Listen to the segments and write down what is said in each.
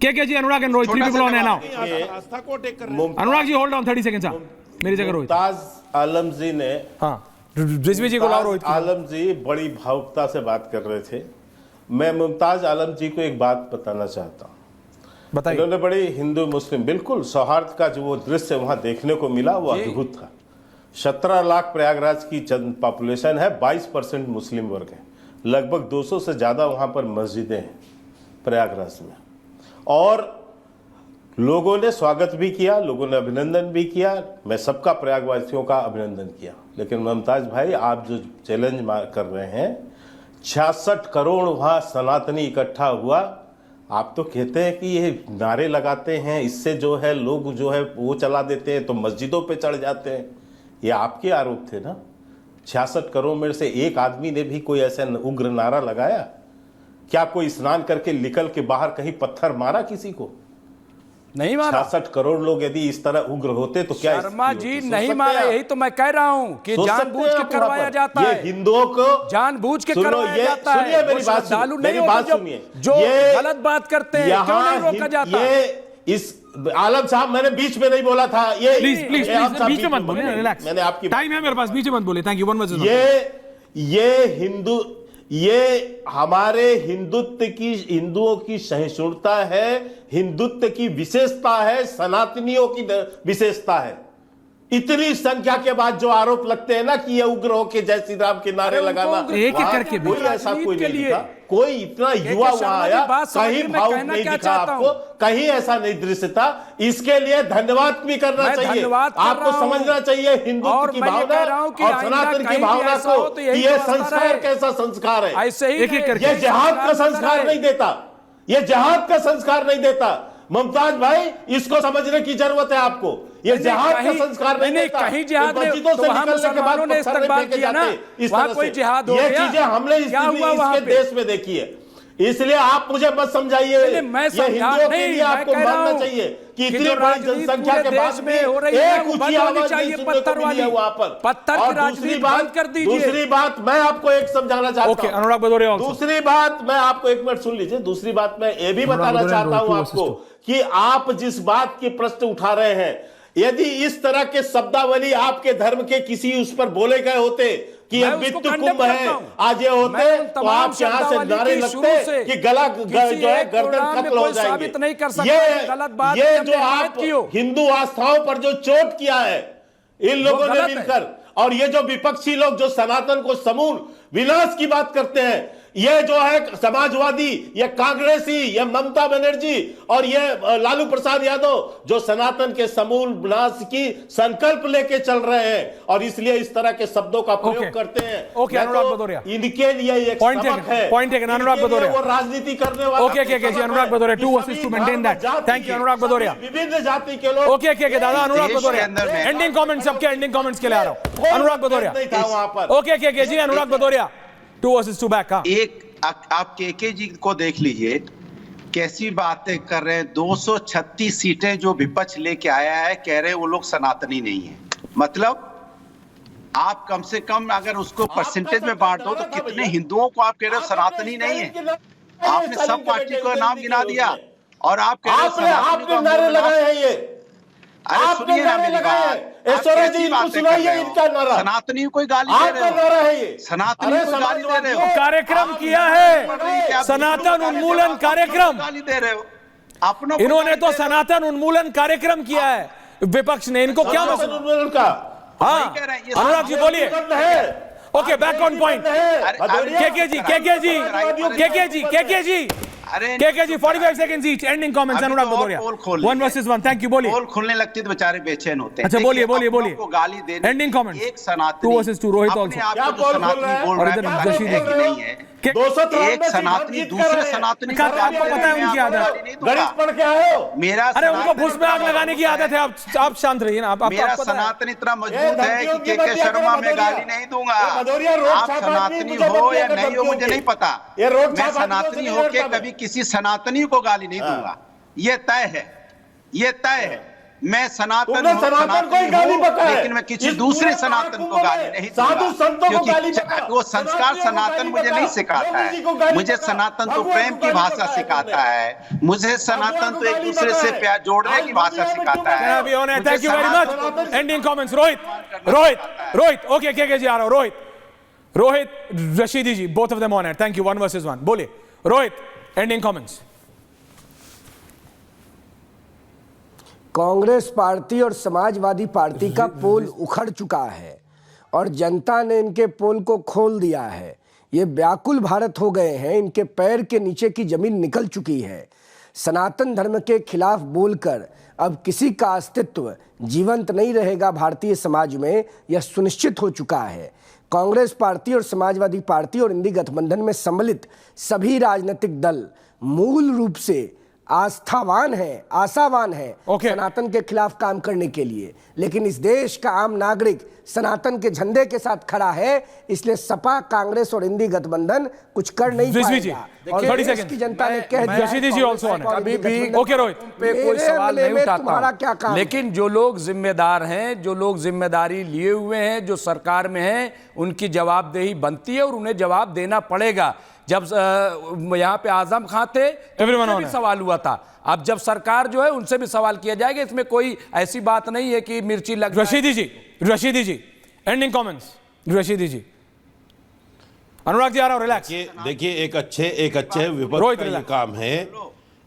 के जी, अनुराग and Rohit, 3 people on है now. आस्था को टेक कर रहे हैं। Anurag ji hold on 30 seconds. मेरी जगह रोहित. मुमताज आलम जी ने रिजवी जी को लाओ, रोहित आलम जी बड़ी भावुकता से बात कर रहे थे। मैं मुमताज आलम जी को एक बात बताना चाहता हूँ। बताइए। उन्होंने बड़ी हिंदू मुस्लिम बिल्कुल सौहार्द का जो वो दृश्य वहां देखने को मिला वो अद्भुत था। 17 लाख प्रयागराज की पॉपुलेशन है, 22% मुस्लिम वर्ग है, लगभग 200 से ज्यादा वहां पर मस्जिदें हैं प्रयागराज में, और लोगों ने स्वागत भी किया, लोगों ने अभिनंदन भी किया। मैं सबका प्रयागवासियों का अभिनंदन किया। लेकिन मुमताज भाई, आप जो चैलेंज कर रहे हैं, 66 करोड़ वहां सनातनी इकट्ठा हुआ, आप तो कहते हैं कि ये नारे लगाते हैं, इससे जो है लोग जो है वो चला देते हैं, तो मस्जिदों पे चढ़ जाते हैं। ये आपके आरोप थे ना। 66 करोड़ में से एक आदमी ने भी कोई ऐसा उग्र नारा लगाया क्या? कोई स्नान करके निकल के बाहर कहीं पत्थर मारा किसी को? नहीं मारा। 66 करोड़ लोग यदि इस तरह उग्र होते तो क्या शर्मा जी नहीं मारा, यही तो मैं कह रहा हूं कि जानबूझ के करवाया जाता है। हिंदुओं को जानबूझ के करवाया जाता है। सुनिए मेरी बात, दालू मेरी नहीं बात होता सुनिए। जो गलत बात करते हैं, क्यों नहीं रोका जाता? इस आलम साहब, मैंने बीच में नहीं बोला था। ये प्लीज बीच में मत बोले, रिलैक्स। मैंने आपकी टाइम है मेरे पास, बीच में मत बोले। Thank you. वन वर्सेस ये हमारे हिंदुओं की सहिष्णुता है, हिंदुत्व की विशेषता है, सनातनियों की विशेषता है। इतनी संख्या के बाद जो आरोप लगते हैं ना कि ये उग्र होके जय श्री राम के नारे लगाना, एक एक करके कोई ऐसा कोई नहीं दिखा। कोई इतना युवा वहां आया, कहीं भावुक नहीं दिखा आपको, कहीं ऐसा नहीं दृश्य था। इसके लिए धन्यवाद भी करना चाहिए, आपको समझना चाहिए हिंदुत्व की भावना और सनातन की भावना को कि ये संस्कार कैसा संस्कार है। ऐसे ही ये जिहाद का संस्कार नहीं देता, ये जिहाद का संस्कार नहीं देता। मुमताज भाई, इसको समझने की जरूरत है आपको। ये जिहाद का संस्कार नहीं देता। कहीं जिहाद नहीं, मस्जिदों से निकलने के बाद ने इस्तेमाल किया ना, वहां कोई जिहाद हो गया? ये चीजें हमने इसके देश में देखी है, इसलिए आप मुझे मत समझाइए। ये हिंदुओं के लिए आपको मानना चाहिए कि इतनी बड़ी जनसंख्या के बाद में एक ऊंची आवाज नहीं सुनने को मिली है वहां पर। पत्थर की राजनीति बंद कर दीजिए। दूसरी बात मैं आपको एक समझाना चाहता हूं। अनुराग भदौरिया, दूसरी बात मैं आपको, एक मिनट सुन लीजिए। दूसरी बात मैं ये भी बताना चाहता हूं आपको कि आप जिस बात की प्रश्न उठा रहे हैं, यदि इस तरह के शब्दावली आपके धर्म के किसी उस पर बोले गए होते कि ये मृत्यु कुंभ है, आज ये होते तो आप यहां से नारे लगते कि गला जो है गर्दन खत्म हो जाएंगे। ये जो आप हिंदू आस्थाओं पर जो चोट किया है इन लोगों ने मिलकर, और ये जो विपक्षी लोग जो सनातन को समूल विनाश की बात करते हैं, ये जो है समाजवादी, ये कांग्रेसी, ये ममता बनर्जी और ये लालू प्रसाद यादव जो सनातन के समूल विनाश की संकल्प लेके चल रहे हैं और इसलिए इस तरह के शब्दों का प्रयोग करते हैं। अनुराग भदौरिया, इनके लिए एक सबक है। पॉइंट है अनुराग भदौरिया, वो राजनीति करने वाला। Anurag Bhadauria, 2 versus to maintain that. Thank you Anurag Bhadauria. विभिन्न जाति के लोग। दादा अनुराग भदौरिया, एंडिंग कमेंट्स, सबके एंडिंग कमेंट्स के लिए आ रहा हूं। अनुराग भदौरिया नहीं था वहां पर। ओके जी, अनुराग भदौरिया, 2 वर्सेस 2 बैक। आप के जी को देख लीजिए कैसी बातें कर रहे हैं। 236 सीटें जो विपक्ष लेके आया है, कह रहे हैं वो लोग सनातनी नहीं है। मतलब आप कम से कम अगर उसको परसेंटेज में बांट दो तो कितने हिंदुओं को आप कह रहे हो सनातनी नहीं है? आपने सब पार्टी को नाम गिना दिया और आप कह रहे हो नारे लगाए हैं। ये आपने नारे लगाए, इनका नारा सनातनी कोई गाली दे रहे हो? सनातनी को गाली दे रहे हो? कार्यक्रम किया है सनातन उन्मूलन कार्यक्रम, गाली दे रहे हो? इन्होंने तो सनातन उन्मूलन कार्यक्रम किया है विपक्ष ने। इनको क्या उन्मूलन का? हाँ अनुराग जी बोलिए। Okay, back on point. KK ji 45 seconds each. Ending comments Anurag Bhadauria. 1 versus 1. Thank you. बोलिए। पोल खुलने लगती तो बेचारे बेचैन होते हैं। अच्छा बोलिए। को गाली देने। Ending comments. एक सनातनी 2 versus 2. रोहित also. क्या सनातनी बोल रहा है? नहीं है। एक सनातनी दूसरे सनातनी को आपको पता है उनकी आदत, गणित पढ़ के आए हो? मेरा अरे उनको भूस में आग लगाने की आदत है। आप शांत रहिए ना। मेरा सनातन इतना मजबूत है कि के शर्मा में गाली नहीं दूंगा। आप सनातनी हो या नहीं हो मुझे नहीं पता, मैं सनातनी होके कभी किसी सनातनी को गाली नहीं दूंगा। ये तय है, ये तय है। मैं सनातन तुमने हूं, सनातन को ही सनातनी गाली हूं, बका है। लेकिन मैं किसी इस दूसरे पूरे सनातन भारत को गाली नहीं दूंगा, साधु संतों को गाली क्योंकि बका, वो संस्कार सनातनियों को सनातन गाली मुझे बका, नहीं सिखाता मोदी जी को है। गाली मुझे बका, सनातन तो भगवान प्रेम को की गाली भाषा बका है सिखाता है, मुझे सनातन तो एक दूसरे से प्यार जोड़ने की भाषा सिखाता है। Can I be on it? Thank you very much. Ending comments. Rohit. Okay, KK जी आ रहा हूं. Rohit, Rashidi ji, both of them on it. Thank you. 1 versus 1. बोलिए. Rohit, ending comments. Congress party और समाजवादी पार्टी का पोल उखड़ चुका है और जनता ने इनके पोल को खोल दिया है। ये व्याकुल भारत हो गए हैं, इनके पैर के नीचे की जमीन निकल चुकी है। सनातन धर्म के खिलाफ बोलकर अब किसी का अस्तित्व जीवंत नहीं रहेगा भारतीय समाज में, यह सुनिश्चित हो चुका है। कांग्रेस पार्टी और समाजवादी पार्टी और इंडी गठबंधन में सम्मिलित सभी राजनीतिक दल मूल रूप से आस्थावान है, आशावान है सनातन के खिलाफ काम करने के लिए, लेकिन इस देश का आम नागरिक सनातन के झंडे के साथ खड़ा है, इसलिए सपा, कांग्रेस और इंडी गठबंधन कुछ कर नहीं पाएगा। और देश की जनता ने कह दिया कभी भी ओके रोहित पे कोई सवाल नहीं उठाता, क्या काम? लेकिन जो लोग जिम्मेदार हैं, जो लोग जिम्मेदारी लिए हुए हैं, जो सरकार में हैं, उनकी जवाबदेही बनती है और उन्हें जवाब देना पड़ेगा। जब यहाँ पे आजम खां थे तो उनसे भी सवाल हुआ था, अब जब सरकार जो है उनसे भी सवाल किया जाएगा। इसमें कोई ऐसी बात नहीं है कि मिर्ची लग। रशीदी जी एंडिंग कमेंट्स। रशीदी जी, अनुराग जी आ रहा हूं, रिलैक्स। देखिए एक अच्छे विपक्ष का ये काम है,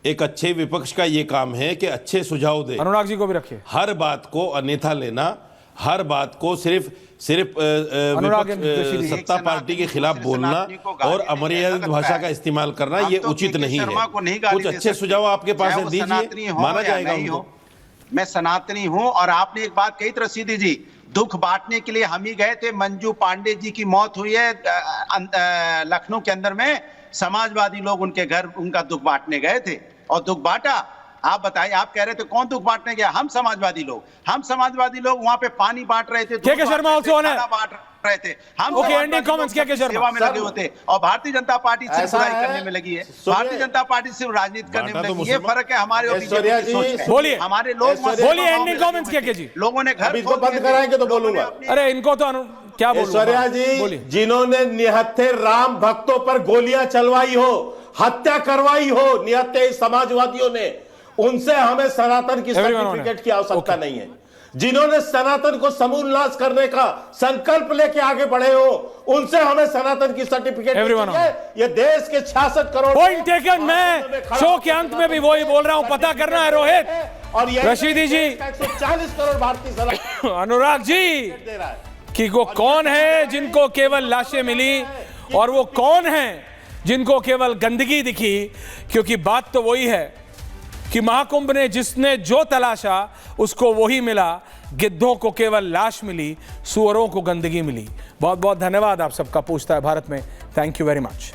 एक अच्छे विपक्ष का ये काम है कि अच्छे सुझाव दे। अनुराग जी को भी रखिए। हर बात को अन्यथा लेना, हर बात को सिर्फ सत्ता पार्टी के खिलाफ बोलना और अमर्यादित भाषा का इस्तेमाल करना ये उचित नहीं है। कुछ अच्छे सुझाव आपके पास है, दीजिए, माना जाएगा उनको। मैं सनातनी हूं और आपने एक बात कही रशीदी जी, दुख बांटने के लिए हम ही गए थे। मंजू पांडे जी की मौत हुई है लखनऊ के अंदर में, समाजवादी लोग उनके घर उनका दुख बांटने गए थे और दुख बांटा। आप बताइए, आप कह रहे थे कौन दुख बांटने गया? हम समाजवादी लोग वहां पे पानी बांट रहे थे, के शर्मा ऑल्सो ऑन है, बांट रहे थे हम। ओके, एंडिंग कमेंट्स के शर्मा सेवा में लगे होते और भारतीय जनता पार्टी सिर्फ बुराई करने में लगी है। भारतीय जनता पार्टी सिर्फ राजनीति करने में लगी है। ये फर्क है हमारे और बीजेपी की सोच में। बोलिए, हमारे लोग बोलिए एंडिंग कमेंट्स के जी। लोगों ने घर इसको बंद कराएंगे तो बोलूंगा। अरे इनको तो क्या बोलूं? ऐश्वर्या जी, जिन्होंने निहत्थे राम भक्तों पर गोलियां चलवाई हो, हत्या करवाई हो निहत्थे समाजवादियों ने, उनसे हमें सनातन की सर्टिफिकेट की आवश्यकता नहीं है। जिन्होंने सनातन को समूल नाश करने का संकल्प लेके आगे बढ़े हो, उनसे हमें सनातन की सर्टिफिकेट चाहिए। ये देश के 66 करोड़ पॉइंट टेकन। मैं शो के अंत में भी वही बोल रहा हूं, पता करना है रोहित और रशीदी जी, 140 करोड़ भारतीय अनुराग जी, कि वो कौन है जिनको केवल लाशें मिली और वो कौन है जिनको केवल गंदगी दिखी। क्योंकि बात तो वही है कि महाकुंभ ने जिसने जो तलाशा उसको वही मिला। गिद्धों को केवल लाश मिली, सुअरों को गंदगी मिली। बहुत बहुत धन्यवाद आप सबका। पूछता है भारत में। Thank you very much.